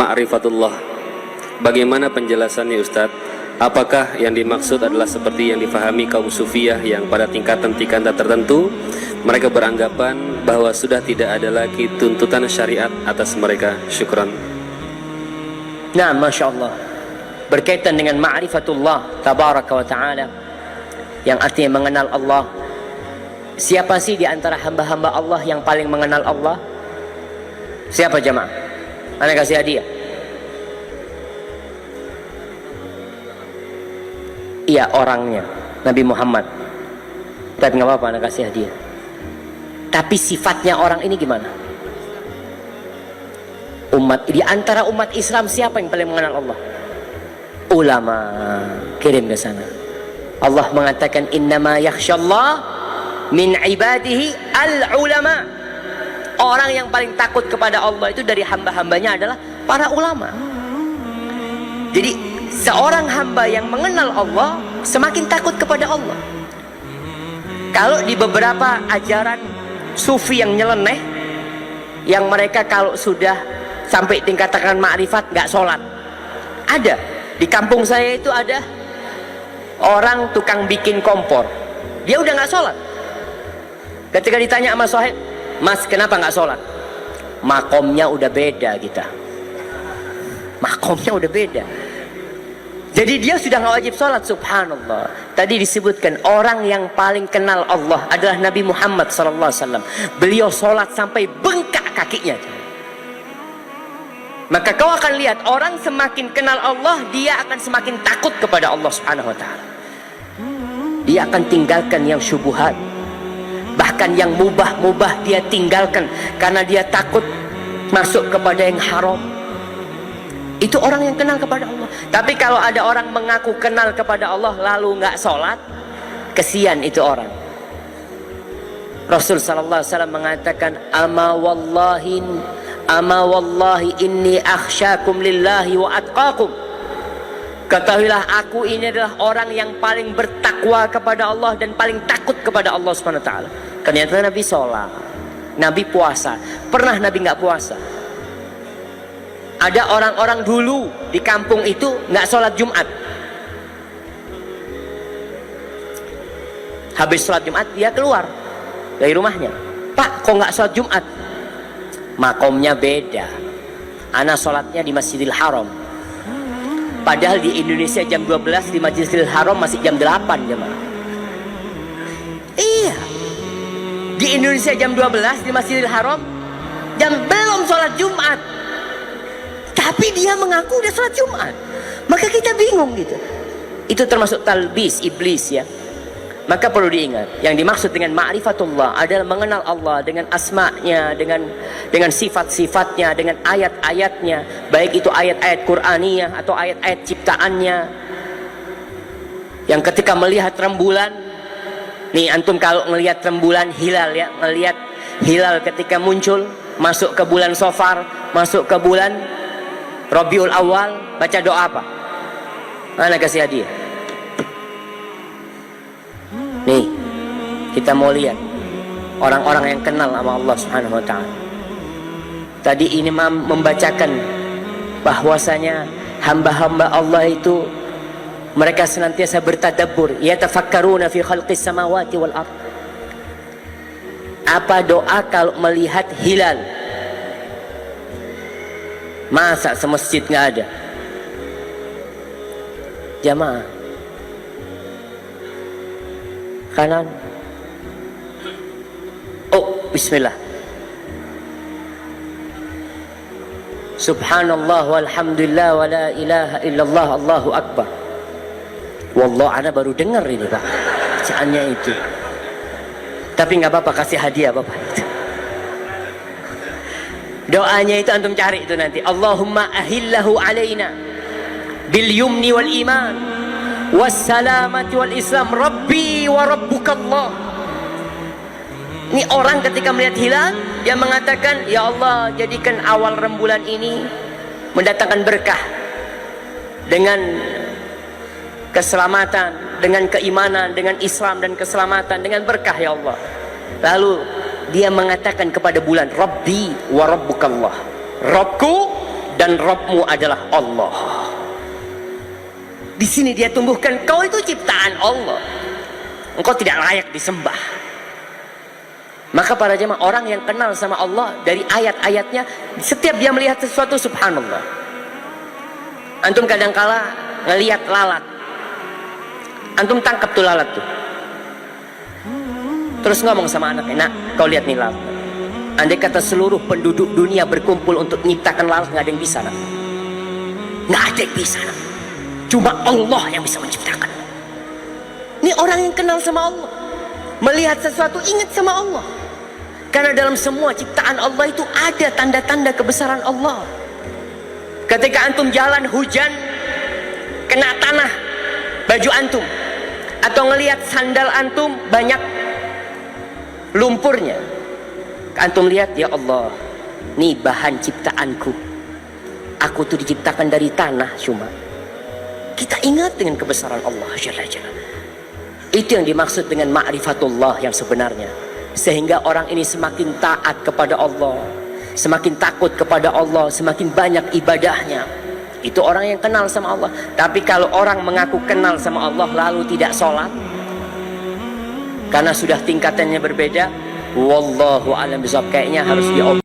ma'rifatullah. Bagaimana penjelasannya Ustadz? Apakah yang dimaksud adalah seperti yang difahami kaum sufiyah yang pada tingkatan-tingkatan tertentu mereka beranggapan bahwa sudah tidak ada lagi tuntutan syariat atas mereka? Syukran. Nah, Masya Allah, berkaitan dengan ma'rifatullah tabaraka wa ta'ala, yang artinya mengenal Allah. Siapa sih di antara hamba-hamba Allah yang paling mengenal Allah? Siapa jemaah? Ana kasih hadiah. Iya, orangnya Nabi Muhammad. Tapi nggak apa-apa, ana kasih hadiah. Tapi sifatnya orang ini gimana? Umat, di antara umat Islam siapa yang paling mengenal Allah? Ulama. Kirim ke sana. Allah mengatakan innama yakhshallah min ibadihi al-ulama. Orang yang paling takut kepada Allah itu dari hamba-hambanya adalah para ulama. Jadi seorang hamba yang mengenal Allah semakin takut kepada Allah. Kalau di beberapa ajaran sufi yang nyeleneh, yang mereka kalau sudah sampai tingkatan makrifat nggak sholat, ada di kampung saya itu ada orang tukang bikin kompor, dia udah nggak sholat. Ketika ditanya sama sahib, Mas kenapa nggak sholat? Makomnya udah beda kita. Makomnya udah beda. Jadi dia sudah nggak wajib sholat. Subhanallah. Tadi disebutkan orang yang paling kenal Allah adalah Nabi Muhammad SAW. Beliau sholat sampai bengkak kakinya. Maka kau akan lihat orang semakin kenal Allah, dia akan semakin takut kepada Allah Subhanahu Wa Taala. Dia akan tinggalkan yang syubhat, bahkan yang mubah-mubah dia tinggalkan karena dia takut masuk kepada yang haram. Itu orang yang kenal kepada Allah. Tapi kalau ada orang mengaku kenal kepada Allah lalu nggak sholat, kesian itu orang. Rasul sallallahu alaihi wasallam mengatakan, ama wallahi inni akhsyakum lillahi wa atqakum. Ketahuilah aku ini adalah orang yang paling bertakwa kepada Allah dan paling takut kepada Allah Subhanahu wa taala. Ternyata Nabi sholat, Nabi puasa. Pernah Nabi nggak puasa? Ada orang-orang dulu di kampung itu nggak sholat Jumat. Habis sholat Jumat dia keluar dari rumahnya. Pak, kok nggak sholat Jumat? Makomnya beda. Ana sholatnya di Masjidil Haram. Padahal di Indonesia jam 12, di Masjidil Haram masih jam 8 jemaah. Iya. Di Indonesia jam 12 di Masjidil Haram jam belum sholat Jumat. Tapi dia mengaku udah sholat Jumat. Maka kita bingung gitu. Itu termasuk talbis iblis ya. Maka perlu diingat, yang dimaksud dengan ma'rifatullah adalah mengenal Allah dengan asma'nya, dengan sifat-sifatnya, dengan ayat-ayatnya, baik itu ayat-ayat Qur'aniyah atau ayat-ayat ciptaannya. Yang ketika melihat rembulan, nih antum kalau melihat rembulan hilal ya, melihat hilal ketika muncul, masuk ke bulan Safar, masuk ke bulan Rabiul Awal, baca doa apa? Mana kasih hadiah? Nih, kita mau lihat orang-orang yang kenal sama Allah Subhanahu wa taala. Tadi ini membacakan bahwasanya hamba-hamba Allah itu mereka senantiasa bertadabbur, yatafakkaruna fi khalqis samawati wal ardh. Apa doa kalau melihat hilal? Masa semasjid nggak ada? Jamaah kanan. Oh, bismillah. Subhanallah walhamdulillah wa la ilaha illallah Allahu akbar. Wallah, ana baru dengar ini Pak bacaannya itu. Tapi nggak apa-apa, kasih hadiah Bapak. Doanya itu antum cari itu nanti. Allahumma ahillahu alaina bil yumni wal iman wassalamati wal islam rabbi wa rabbukallah. Ini orang ketika melihat hilal dia mengatakan, ya Allah, jadikan awal rembulan ini mendatangkan berkah dengan keselamatan, dengan keimanan, dengan Islam dan keselamatan, dengan berkah ya Allah. Lalu dia mengatakan kepada bulan, Rabbi wa rabbukallah, Rabbku dan Rabbmu adalah Allah. Di sini dia tumbuhkan, kau itu ciptaan Allah, engkau tidak layak disembah. Maka para jemaah, orang yang kenal sama Allah dari ayat-ayatnya, setiap dia melihat sesuatu, subhanallah. Antum kadangkala ngelihat lalat, antum tangkap tuh lalat tuh, terus ngomong sama anaknya, nak, kau lihat nih lalat. Andai kata seluruh penduduk dunia berkumpul untuk menciptakan lalat, nggak ada yang bisa, nak. Nggak ada yang bisa, nak. Cuma Allah yang bisa menciptakan. Ini orang yang kenal sama Allah, melihat sesuatu ingat sama Allah. Karena dalam semua ciptaan Allah itu ada tanda-tanda kebesaran Allah. Ketika antum jalan hujan, kena tanah baju antum, atau ngelihat sandal antum banyak lumpurnya, antum lihat, ya Allah, nih bahan ciptaanku, aku tuh diciptakan dari tanah. Cuma kita ingat dengan kebesaran Allah Jalla Jalla. Itu yang dimaksud dengan ma'rifatullah yang sebenarnya, sehingga orang ini semakin taat kepada Allah, semakin takut kepada Allah, semakin banyak ibadahnya. Itu orang yang kenal sama Allah. Tapi kalau orang mengaku kenal sama Allah lalu tidak sholat, karena sudah tingkatannya berbeda, wallahu a'lam bishawab, kayaknya harus diobat.